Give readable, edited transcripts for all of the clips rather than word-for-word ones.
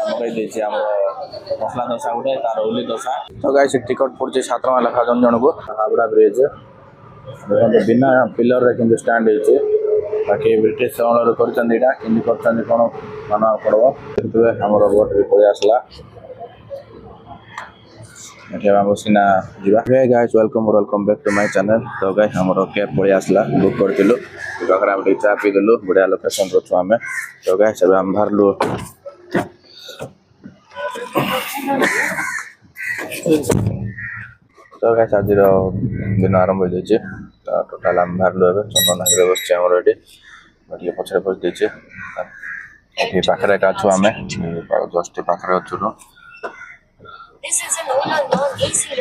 मगाई देछि हमर मसला डोसा उठे तार उली डोसा तो गाइस टिकट पड़ছে 7 टका लेखा जन जन को हावड़ा ब्रिज देखो बिना पिलर रे किंतु स्टैंड हेछि बाकी ब्रिटिश ओनर करचन एटा किंतु करचन कोन माना पड़बो किंतु हमर बोट रे पळे आसला एठे हम बसिना जीवा हे guys welcome back to my channel तो गाइस हमर कैब पळे आसला बुक करथिलु गखरा हम चा पी देलु बढ़िया लोकेशन रो छु हमें तो गाइस अब हम भरलु तो गाइस आज दिन आरंभ हो जाइए तो टोटाल हम बाहर लो चंदन हाइवे बस हमर एटी बढ़िया पछरे पछ देछे एटी पाखरे का छु हमें जस्ट पाखरे अछु नो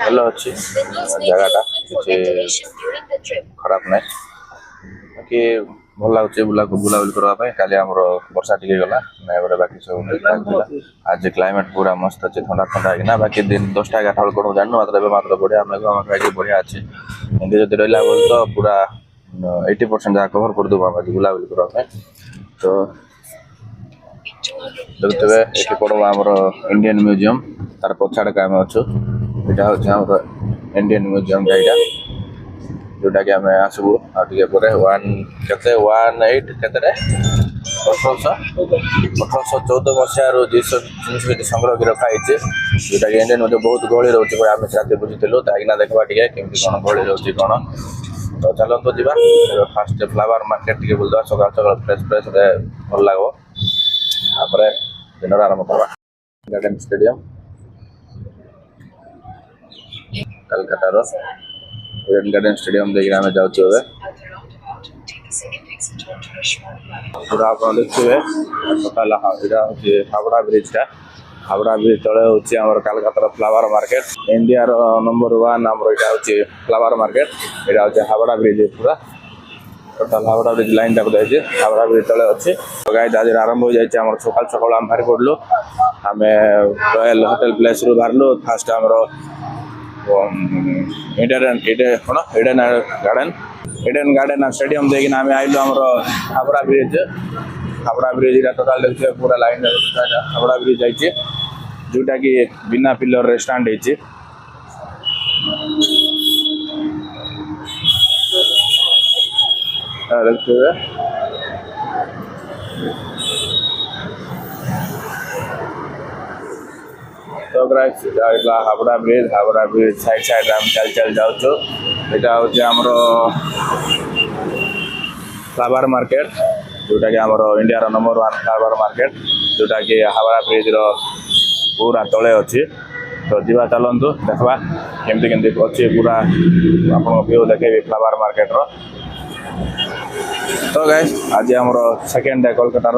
हेलो अच्छी जगह खराब ना कि भल लगे बुलाबुली करने काली वर्षा टिके गला बाकी सब आज क्लाइमेट पूरा मस्त अच्छे ठंडा ठंडा है बाकी दिन 10टा 11टा बेल कौन जान मात्र बढ़िया मेघ बढ़िया अच्छे एमती जब रहा बोल तो पूरा 80% जगह कभर कर देव आज बुलाबुली करने तो देखते ये पड़ो आमर इंडियन म्यूजियम तार पछाड़ का आम अच्छु यहाँ हूँ इंडियन म्यूजियम यहाँ जोटा कि आम आसबू आगे 1814 मसीह जिस संग्रह की रखाई जोटा कि इंडियन म्यूजियम बहुत गहली रोचे आम रात बुझीलु ताकि देखा टे कमी कौन गहली रोचे कौन तो चलो तो जी फास्ट फ्लावर मार्केट टे बुलदा सकाल सकाल फ्रेश भल लगे दिन आरंभ करवा garden stadium Calcutta garden stadium देखिए आम जाऊँ पूरा आप देखिए टोटाल हावड़ा ब्रिजटा हावड़ा ब्रिज तले हूँ Calcutta flower market India number 1 आम यहाँ फ्लावर मार्केट यहाँ हूँ हावड़ा ब्रिज पूरा टोटाल हावड़ा ब्रिज लाइन टाक जाइए हावड़ा ब्रिज तले अच्छे गाइस आज आरंभ हो जाए सकाल सकाल आम बाहर पड़लु आम रॉयल होटेल प्लेस रु बाहरलु फास्ट आमर इडेन गार्डन स्टेडियम देखिए आम आइलु आमर हावड़ा ब्रिज टोटाल देखिए पूरा लाइन हावड़ा ब्रिज जाइए जोटा कि बिना पिलर रे स्टैंड है देखते तो हावड़ा ब्रिज साइड आम चल जाऊँ यहाँ हूँ आमर फ्लावर मार्केट जोटा कि आमर इंडिया नंबर 1 फ्लावर मार्केट जोटा कि हावड़ा ब्रिज पूरा तले अच्छी तो जीवा चलतु देखा केमती केमती अच्छी पूरा आप व्यू देखे फ्लावर मार्केट रो तो गाइस आज आमर सेकेंड डे कोलकातार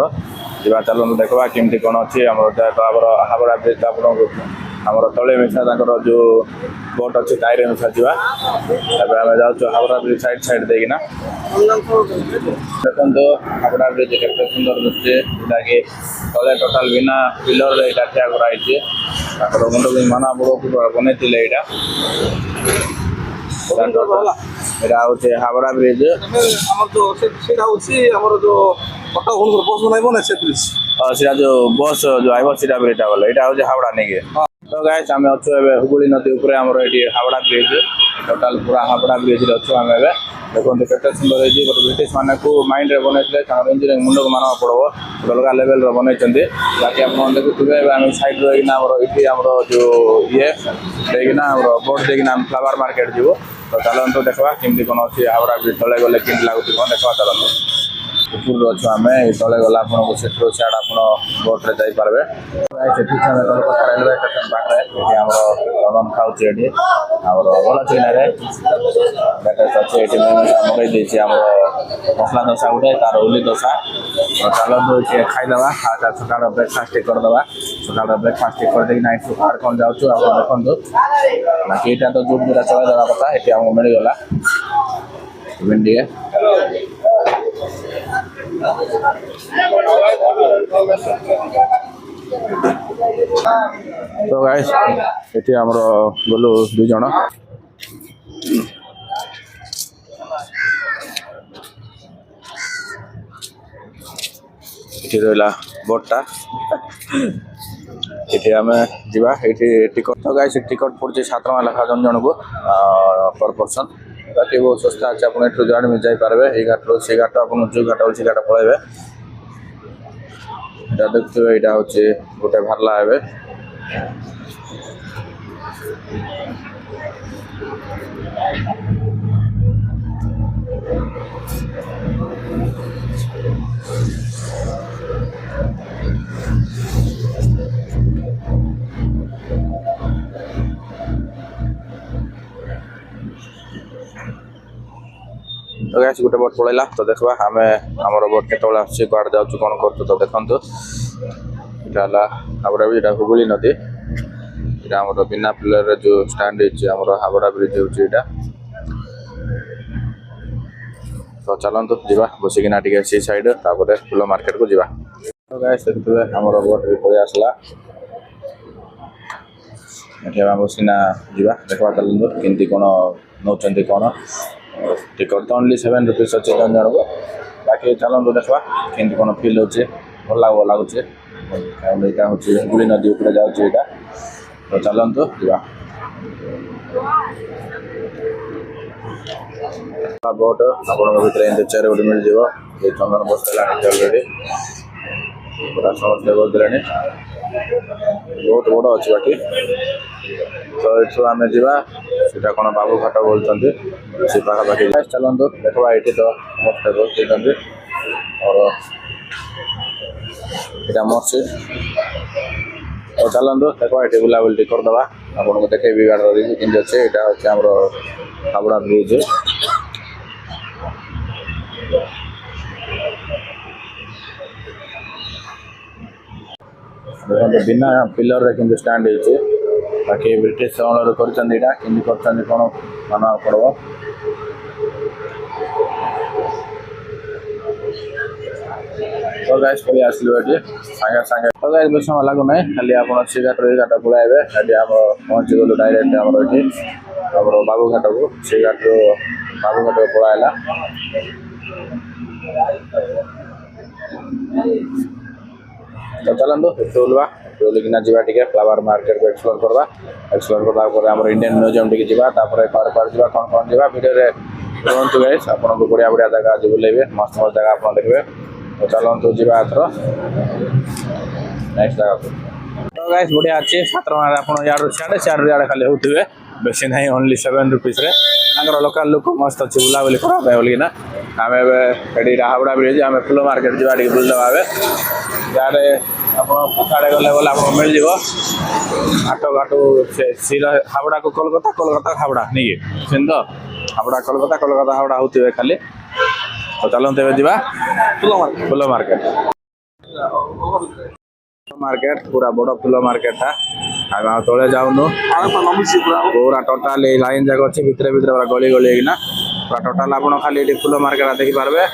जीवा चलतु देखा केमती कौन अच्छी हावड़ा ब्रिज आमर तले मिशा जो बोट अच्छे ताईरे मिशा जावा आम जाऊँ हावड़ा ब्रिज साइड देखना देखो हावड़ा ब्रिज के सुंदर दिखे जोटा कि तले टोटाल बिना पिलर यहाँ ठिया कराई मुंड माना बड़ बनई यहाँ हूँ हावड़ा ब्रिज सीधा जो बस जो आइब सीधा ब्रिज गला यहाँ हूँ हावड़ा नहीं तो गाइस आम अच्छु हुगुली नदी उपर आमर ये हावड़ा ब्रिज टोटाल पूरा हावड़ा ब्रिज अच्छु आम देखो केते सुंदर है ब्रिटिश माने को माइंड रे बनैले इंजीनियरिंग मुंड को मानवा पड़ो अलग लेवल रो बनैछन्ती बाकी आप देखुवे आम साइड रहीना ये जो ये देखना बोर्ड देखना फ्लावर मार्केट जीव तो चलते देखा केमती कौन अच्छी हावड़ा ब्रिज तले गले केमती लगुच कौन देखा चलते ऊपर अच्छु आम तले गला आपको सेठू सियाड़ आप बोट्रे जापारे कोलकाता रेलवे स्टेशन पाखे ये आम चंदन खाऊँ ये भल चिन्ह अच्छे ये मगाई देछि आम मसला डोसा उठे तार उली डोसा चलो खाईदे सकाल ब्रेकफास्ट करदे सकाल ब्रेकफास्ट करदे नाइट बाहर कौन जाऊँ आप देखो बाकी यहाँ तो जुट जुटा चल देवा कथा ये आमको मिलगला भिंडी तो गाइस ये आमर गलु 2 जन ये रहा बोटा ଏଠି ଆମେ ଯିବା ଏଠି ଟିକଟ ତ ଗାଇସ୍ ଟିକଟ ପଡୁଛି 7 ଟଙ୍କା ଲେଖା ଜଣକୁ ପର ପର୍ସନ ବାକି ବହୁତ ଶସ୍ତା ଅଛି ଆପଣ ଏଠୁ ଯୁଆଡ଼େ ବି ଯାଇପାରିବେ ଏଇ ଘାଟରୁ ସେଇ ଘାଟ ଆପଣ ଯେଉଁ ଘାଟ ଅଛି ଘାଟ ପଳେଇବେ ଏଇଟା ଦେଖୁଥିବେ ଏଇଟା ହେଉଛି ଗୋଟେ ବାହାରିଲା ଏବେ तो गाइस गोटे बोट पड़ेगा तो देखा आम आमर बोट के कड़े जाऊँ कौन कर तो देखु यहाँ हावड़ा ब्रिज हुगुली नदी यहाँ आम बिना पिलर जो स्टैंड आम हावड़ा ब्रिज होता तो चलतु जा बसिकिना सी साइड फुल मार्केट को जा तो गाइस देखिए आम बोट भी पलि आसला ये बसिना जा देखा चलते केमती कौन नौ कौन टिकट तो ओनली 7 रुपीज अच्छे जन जन को बाकी चलते देखा केमती कौन फिल हो भल लगुच यहाँ हूँ हुगुली नदी उपरे जाऊँगा तो चलतु जा बोट आप चेयर गोटे मिल जाए चंदन बसला अलरेडी पूरा समस्ते बसले बहुत बड़ अच्छी बाकी तो ये आम जा कौन बाबू घाट बोलते से पाखापाखि चलतु देखा ये तो समस्ते बसते और यहाँ मस्जिद तो चलतु देखा ये बुलाबुली करदे आपको देखेबी गाड़ी केमती अच्छे यहाँ हूँ आम हावड़ा ब्रिज देखते बिना पिलर रे किंतु स्टैंड है बाकी ब्रिटिश अमल कर कौन माना पड़ो तो गाइस पलि आसलु ये सागे सागे तो गाइस बेस समय लगुना खाली आप सी घाट घाट पलैबे ये आम पहुँची गलु डायरेक्ट आम ये बाबू घाट को सी घाट बाबू घाट पलैला तो चलतु बुलवा बुलिकिना जा फ्लावर मार्केट को एक्सप्लोर करवा आम इंडियन म्यूजियम टी जा कौन कौन जा भिडियो रुहतु गाइस आपको बढ़िया बढ़िया जगह आज बुलेबे मस्त मस्त जगह आप देखिए तो चलतु जा नेक्स्ट जगह तो गाइस बढ़िया अच्छे 7 टଙ୍କା आप सियाड़े खाली होते बेसी ना ओनली 7 रुपीज लोकल लोक मस्त अच्छे बुलाबुली करवाई बोलिकिना आम हावड़ा ब्रिज आम फुल मार्केट जा बुलदे यारे आप गले गले आप मिल घाट घाटू से हावड़ा को कोलकाता कोलकाता हावड़ा नहीं तो हावड़ा कोलकाता हावड़ा होते खाली तो चलते जा फुल मार्केट मार्केट पूरा बड़ फुल मार्केट था आम तले जाऊनु पूरा टोटाल लाइन जगह अच्छे भितर भितर पूरा गली गली पूरा टोटाल आप खाली फुल मार्केट देखी पारे